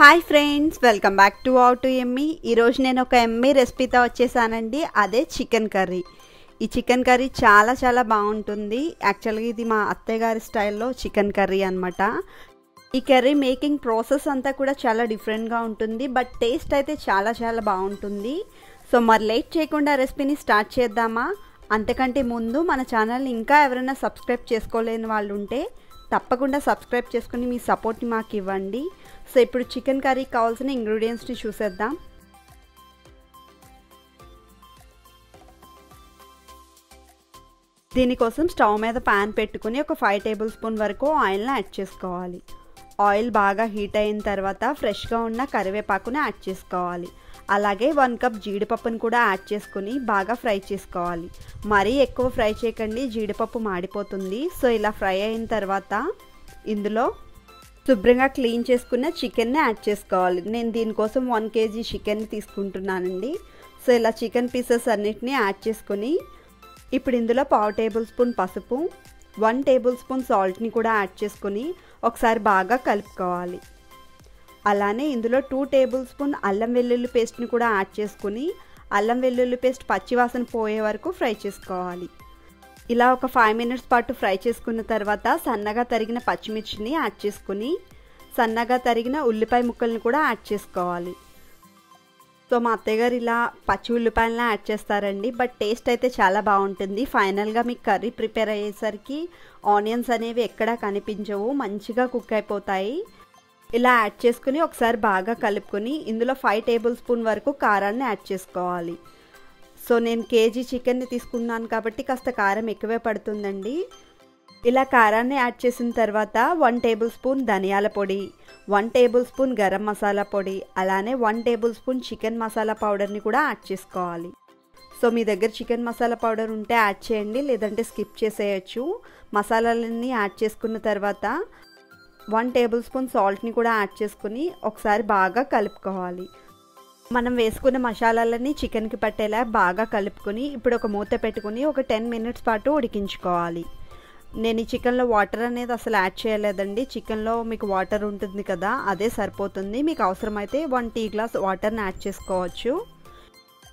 Hi friends, welcome back to how to Emmy. ఈరోజు నేను ఒక ఎమ్మీ రెసిపీతో వచ్చేసానండి. అదే చికెన్ కర్రీ. ఈ చికెన్ కర్రీ చాలా బాగుంటుంది. యాక్చువల్గా ఇది మా అత్తయ్య గారి స్టైల్లో చికెన్ కర్రీ అనమాట. ఈ కర్రీ మేకింగ్ ప్రాసెస్ అంతా కూడా చాలా డిఫరెంట్గా ఉంటుంది, బట్ టేస్ట్ అయితే చాలా బాగుంటుంది. సో మరి లేట్ చేయకుండా రెసిపీని స్టార్ట్ చేద్దామా? అంతకంటే ముందు మన ఛానల్ని ఇంకా ఎవరైనా సబ్స్క్రైబ్ చేసుకోలేని వాళ్ళు ఉంటే తప్పకుండా సబ్స్క్రైబ్ చేసుకుని మీ సపోర్ట్ని మాకు ఇవ్వండి. సో ఇప్పుడు చికెన్ కర్రీకి కావాల్సిన ఇంగ్రీడియంట్స్ని చూసేద్దాం. దీనికోసం స్టవ్ మీద ప్యాన్ పెట్టుకుని ఒక 5 టేబుల్ స్పూన్ వరకు ఆయిల్ని యాడ్ చేసుకోవాలి. ఆయిల్ బాగా హీట్ అయిన తర్వాత ఫ్రెష్గా ఉన్న కరివేపాకుని యాడ్ చేసుకోవాలి. అలాగే 1 కప్ జీడిపప్పుని కూడా యాడ్ చేసుకుని బాగా ఫ్రై చేసుకోవాలి. మరీ ఎక్కువ ఫ్రై చేయకండి, జీడిపప్పు మాడిపోతుంది. సో ఇలా ఫ్రై అయిన తర్వాత ఇందులో శుభ్రంగా క్లీన్ చేసుకున్న చికెన్ని యాడ్ చేసుకోవాలి. నేను దీనికోసం 1 కేజీ చికెన్ని తీసుకుంటున్నానండి. సో ఇలా చికెన్ పీసెస్ అన్నిటినీ యాడ్ చేసుకొని ఇప్పుడు ఇందులో 1/2 టేబుల్ స్పూన్ పసుపు, 1 టేబుల్ స్పూన్ సాల్ట్ని కూడా యాడ్ చేసుకొని ఒకసారి బాగా కలుపుకోవాలి. అలానే ఇందులో 2 టేబుల్ స్పూన్ అల్లం వెల్లుల్లి పేస్ట్ని కూడా యాడ్ చేసుకుని అల్లం వెల్లుల్లి పేస్ట్ పచ్చివాసన పోయే వరకు ఫ్రై చేసుకోవాలి. ఇలా ఒక 5 మినిట్స్ పాటు ఫ్రై చేసుకున్న తర్వాత సన్నగా తరిగిన పచ్చిమిర్చిని యాడ్ చేసుకుని సన్నగా తరిగిన ఉల్లిపాయ ముక్కల్ని కూడా యాడ్ చేసుకోవాలి. సో మా అత్తయ్య గారు ఇలా పచ్చి ఉల్లిపాయలను యాడ్ చేస్తారండి, బట్ టేస్ట్ అయితే చాలా బాగుంటుంది. ఫైనల్గా మీకు కర్రీ ప్రిపేర్ అయ్యేసరికి ఆనియన్స్ అనేవి ఎక్కడా కనిపించవు, మంచిగా కుక్ అయిపోతాయి. ఇలా యాడ్ చేసుకుని ఒకసారి బాగా కలుపుకొని ఇందులో 5 టేబుల్ స్పూన్ వరకు కారాన్ని యాడ్ చేసుకోవాలి. సో నేను కేజీ చికెన్ని తీసుకున్నాను కాబట్టి కాస్త కారం ఎక్కువే పడుతుందండి. ఇలా కారాన్ని యాడ్ చేసిన తర్వాత 1 టేబుల్ స్పూన్ ధనియాల పొడి, 1 టేబుల్ స్పూన్ గరం మసాలా పొడి, అలానే 1 టేబుల్ స్పూన్ చికెన్ మసాలా పౌడర్ని కూడా యాడ్ చేసుకోవాలి. సో మీ దగ్గర చికెన్ మసాలా పౌడర్ ఉంటే యాడ్ చేయండి, లేదంటే స్కిప్ చేసేయచ్చు. మసాలాలన్నీ యాడ్ చేసుకున్న తర్వాత 1 టేబుల్ స్పూన్ సాల్ట్ని కూడా యాడ్ చేసుకుని ఒకసారి బాగా కలుపుకోవాలి. మనం వేసుకున్న మసాలాలన్నీ చికెన్కి పట్టేలా బాగా కలుపుకొని ఇప్పుడు ఒక మూత పెట్టుకుని ఒక 10 మినిట్స్ పాటు ఉడికించుకోవాలి. నేను ఈ చికెన్లో వాటర్ అనేది అసలు యాడ్ చేయలేదండి. చికెన్లో మీకు వాటర్ ఉంటుంది కదా, అదే సరిపోతుంది. మీకు అవసరమైతే 1 టీ గ్లాస్ వాటర్ని యాడ్ చేసుకోవచ్చు.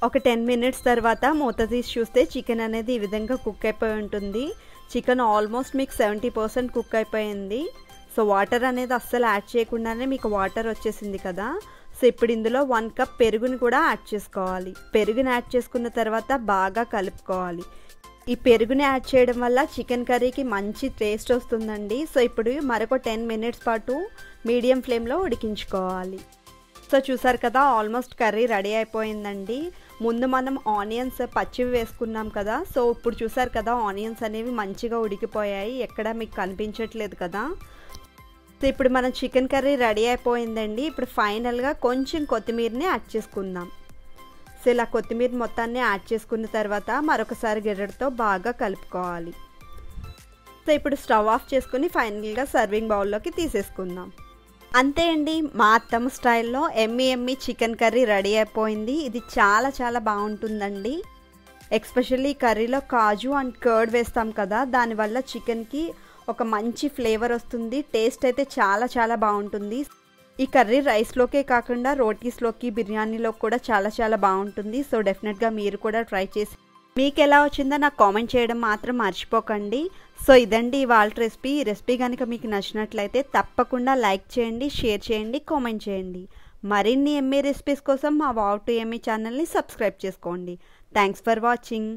ఒక 10 మినిట్స్ తర్వాత మూత తీసి చూస్తే చికెన్ అనేది ఈ విధంగా కుక్ అయిపోయి ఉంటుంది. చికెన్ ఆల్మోస్ట్ మీకు 70% కుక్ అయిపోయింది. సో వాటర్ అనేది అస్సలు యాడ్ చేయకుండానే మీకు వాటర్ వచ్చేసింది కదా. సో ఇప్పుడు ఇందులో 1 కప్ పెరుగుని కూడా యాడ్ చేసుకోవాలి. పెరుగుని యాడ్ చేసుకున్న తర్వాత బాగా కలుపుకోవాలి. ఈ పెరుగుని యాడ్ చేయడం వల్ల చికెన్ కర్రీకి మంచి టేస్ట్ వస్తుందండి. సో ఇప్పుడు మరొక 10 మినిట్స్ పాటు మీడియం ఫ్లేమ్లో ఉడికించుకోవాలి. సో చూసారు కదా, ఆల్మోస్ట్ కర్రీ రెడీ అయిపోయిందండి. ముందు మనం ఆనియన్స్ పచ్చివి వేసుకున్నాం కదా, సో ఇప్పుడు చూసారు కదా ఆనియన్స్ అనేవి మంచిగా ఉడికిపోయాయి, ఎక్కడ మీకు కనిపించట్లేదు కదా. సో ఇప్పుడు మన చికెన్ కర్రీ రెడీ అయిపోయిందండి. ఇప్పుడు ఫైనల్గా కొంచెం కొత్తిమీరని యాడ్ చేసుకుందాం. సో ఇలా కొత్తిమీర మొత్తాన్ని యాడ్ చేసుకున్న తర్వాత మరొకసారి గెరటితో బాగా కలుపుకోవాలి. సో ఇప్పుడు స్టవ్ ఆఫ్ చేసుకుని ఫైనల్గా సర్వింగ్ బౌల్లోకి తీసేసుకుందాం. అంతే అండి, మా అత్తమ్మ స్టైల్లో ఎమ్మీ చికెన్ కర్రీ రెడీ అయిపోయింది. ఇది చాలా బాగుంటుందండి. ఎస్పెషల్లీ కర్రీలో కాజు అండ్ కర్డ్ వేస్తాం కదా, దానివల్ల చికెన్కి ఒక మంచి ఫ్లేవర్ వస్తుంది. టేస్ట్ అయితే చాలా బాగుంటుంది. ఈ కర్రీ రైస్లోకే కాకుండా రోటీస్లోకి, బిర్యానీలో కూడా చాలా బాగుంటుంది. సో డెఫినెట్గా మీరు కూడా ట్రై చేసి మీకు ఎలా వచ్చిందో నాకు కామెంట్ చేయడం మాత్రం మర్చిపోకండి. సో ఇదండి ఇవాళ రెసిపీ. ఈ రెసిపీ కనుక మీకు నచ్చినట్లయితే తప్పకుండా లైక్ చేయండి, షేర్ చేయండి, కామెంట్ చేయండి. మరిన్ని ఎమ్మీ రెసిపీస్ కోసం మా హౌ టు ఎమ్మీ ఛానల్ని సబ్స్క్రైబ్ చేసుకోండి. Thanks for watching.